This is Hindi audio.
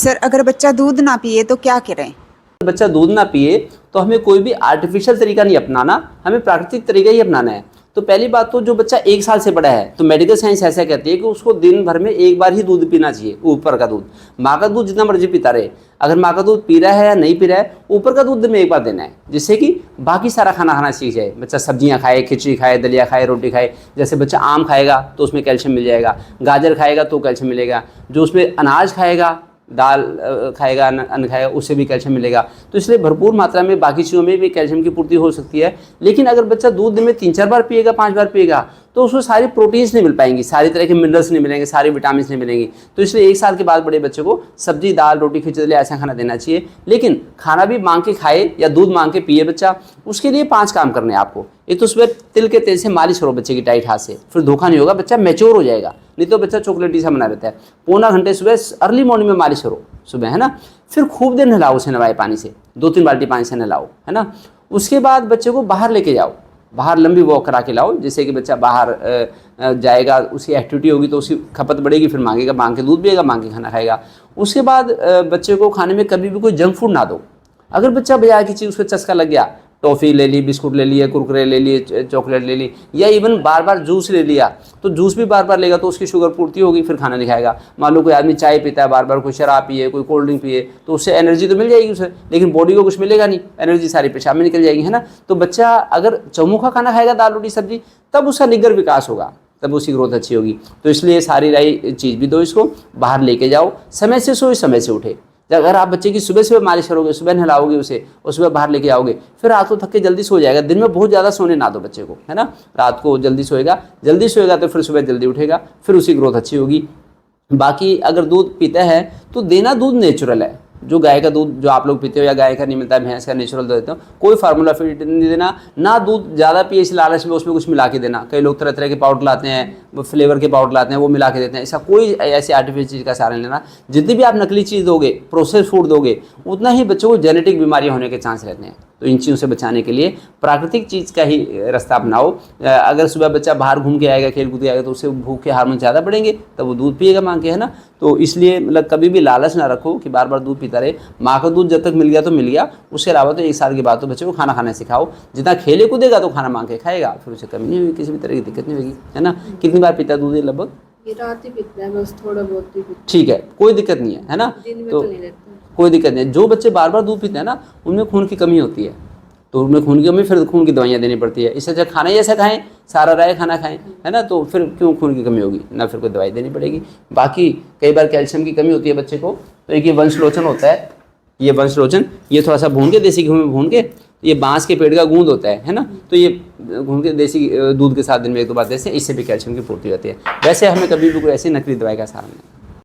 सर अगर बच्चा दूध ना पिए तो क्या करें? बच्चा दूध ना पिए तो हमें कोई भी आर्टिफिशियल तरीका नहीं अपनाना, हमें प्राकृतिक तरीका ही अपनाना है। तो पहली बात तो जो बच्चा 1 साल से बड़ा है तो मेडिकल साइंस ऐसा कहती है कि उसको दिन भर में 1 बार ही दूध पीना चाहिए, ऊपर का दूध। माँ का दूध जितना मर्जी पीता रहे, अगर माँ का दूध पी रहा है या नहीं पी रहा है, ऊपर का दूध दिन में 1 बार देना है, जिससे कि बाकी सारा खाना खाना सीख जाए। बच्चा सब्जियां खाए, खिचड़ी खाए, दलिया खाए, रोटी खाए। जैसे बच्चा आम खाएगा तो उसमें कैल्शियम मिल जाएगा, गाजर खाएगा तो कैल्शियम मिलेगा, जो उसमें अनाज खाएगा, दाल खाएगा, अन्न खाएगा, उससे भी कैल्शियम मिलेगा। तो इसलिए भरपूर मात्रा में बाकी चीज़ों में भी कैल्शियम की पूर्ति हो सकती है। लेकिन अगर बच्चा दूध दिन में 3-4 बार पिएगा, 5 बार पिएगा, तो उसको सारी प्रोटीन्स नहीं मिल पाएंगी, सारी तरह के मिनरल्स नहीं मिलेंगे, सारे विटामिन नहीं मिलेंगी। तो इसलिए 1 साल के बाद बड़े बच्चे को सब्जी, दाल, रोटी, खिचड़ी ऐसा खाना देना चाहिए। लेकिन खाना भी मांग के खाए या दूध मांग के पिए बच्चा, उसके लिए 5 काम करने हैं आपको। एक तो सुबह तिल के तेल से मालिश करो बच्चे की टाइट हाथ से, फिर धोखा नहीं होगा, बच्चा मैच्योर हो जाएगा। नहीं तो बच्चा चॉकलेटी सा बना रहता है। पौना घंटे सुबह अर्ली मॉर्निंग में मालिश करो सुबह, है ना। फिर खूब देर नहलाओ उसे, नवाए पानी से 2-3 बाल्टी पानी से नहलाओ, है ना। उसके बाद बच्चे को बाहर लेके जाओ, बाहर लंबी वॉक करा के लाओ, जिससे कि बच्चा बाहर जाएगा, उसकी एक्टिविटी होगी तो उसकी खपत बढ़ेगी, फिर मांगेगा, मांग के दूध पिएगा, मांग के खाना खाएगा। उसके बाद बच्चे को खाने में कभी भी कोई जंक फूड ना दो। अगर बच्चा बाजार की चीज़ उसको चस्का लग गया, टॉफ़ी ले ली, बिस्कुट ले लिए, कुरकुरे ले लिए, चॉकलेट ले ली, या इवन बार बार जूस ले लिया, तो जूस भी बार बार लेगा तो उसकी शुगर पूर्ति होगी, फिर खाना नहीं खाएगा। मान लो कोई आदमी चाय पीता है बार बार, कोई शराब पिए, कोई कोल्ड ड्रिंक पिए, तो उससे एनर्जी तो मिल जाएगी उसे, लेकिन बॉडी को कुछ मिलेगा नहीं, एनर्जी सारी पेशाब में निकल जाएगी, है ना। तो बच्चा अगर चौमुखा खाना खाएगा, दाल रोटी सब्जी, तब उसका निगर विकास होगा, तब उसकी ग्रोथ अच्छी होगी। तो इसलिए सारी राई चीज़ भी दो इसको, बाहर लेके जाओ, समय से सोए समय से उठे। अगर आप बच्चे की सुबह सुबह मालिश करोगे, सुबह नहलाओगे उसे और सुबह बाहर लेके आओगे, फिर रात को थक के जल्दी सो जाएगा। दिन में बहुत ज़्यादा सोने ना दो बच्चे को, है ना। रात को जल्दी सोएगा तो फिर सुबह जल्दी उठेगा, फिर उसकी ग्रोथ अच्छी होगी। बाकी अगर दूध पीता है तो देना दूध नेचुरल है, जो गाय का दूध जो आप लोग पीते हो या गाय का नहीं मिलता है, भैंस का नेचुरल दूध देते हो, कोई फार्मूला फीड नहीं देना। ना दूध ज़्यादा पिए इस लालच में उसमें कुछ मिला के देना। कई लोग तरह तरह के पाउडर लाते हैं, वो फ्लेवर के पाउडर लाते हैं, वो मिला के देते हैं। ऐसा कोई ऐसी आर्टिफिशियल चीज़ का सहारा नहीं लेना। जितनी भी आप नकली चीज़ दोगे, प्रोसेस फूड दोगे, उतना ही बच्चों को जेनेटिक बीमारियाँ होने के चांस रहते हैं। तो इन चीज़ों से बचाने के लिए प्राकृतिक चीज़ का ही रास्ता अपनाओ। अगर सुबह बच्चा बाहर घूम के आएगा, खेल कूद के आएगा, तो उससे भूख के हार्मोन ज़्यादा बढ़ेंगे, तब वो दूध पिएगा मांग के, है ना। तो इसलिए मतलब कभी भी लालच ना रखो कि बार बार दूध पीता रहे। माँ का दूध जब तक मिल गया तो मिल गया, उसके अलावा तो 1 साल के बाद तो बच्चे को खाना खाना सिखाओ। जितना खेले कूदेगा तो खाना मांग के खाएगा, फिर उसे कमी नहीं होगी, किसी भी तरह की दिक्कत नहीं होगी, है ना। कितनी बार पीता दूध ये लगभग? ये रात ही पीता है, बस थोड़ा बहुत ही पीता। ठीक है, कोई दिक्कत नहीं है ना। दिन में तो नहीं रहता, कोई दिक्कत नहीं है। जो बच्चे बार बार दूध पीते हैं ना, उनमें खून की कमी होती है, तो उनमें खून की कमी, फिर खून की दवाइयाँ देनी पड़ती है। इससे अच्छा खाना ही ऐसा खाएं, सारा राय खाना खाएं, है ना। तो फिर क्यों खून की कमी होगी ना, फिर कोई दवाई देनी पड़ेगी। बाकी कई बार कैल्शियम की कमी होती है बच्चे को, तो एक ये वंशलोचन होता है, ये वंशलोचन, ये थोड़ा सा भून के, देसी घी में भून के, ये बांस के पेड़ का गूंद होता है ना। तो ये भून के देसी दूध के साथ दिन में 1-2 बार देते हैं, इससे भी कैल्शियम की पूर्ति होती है। वैसे हमें कभी भी कोई ऐसी नकली दवाई का सहारा नहीं।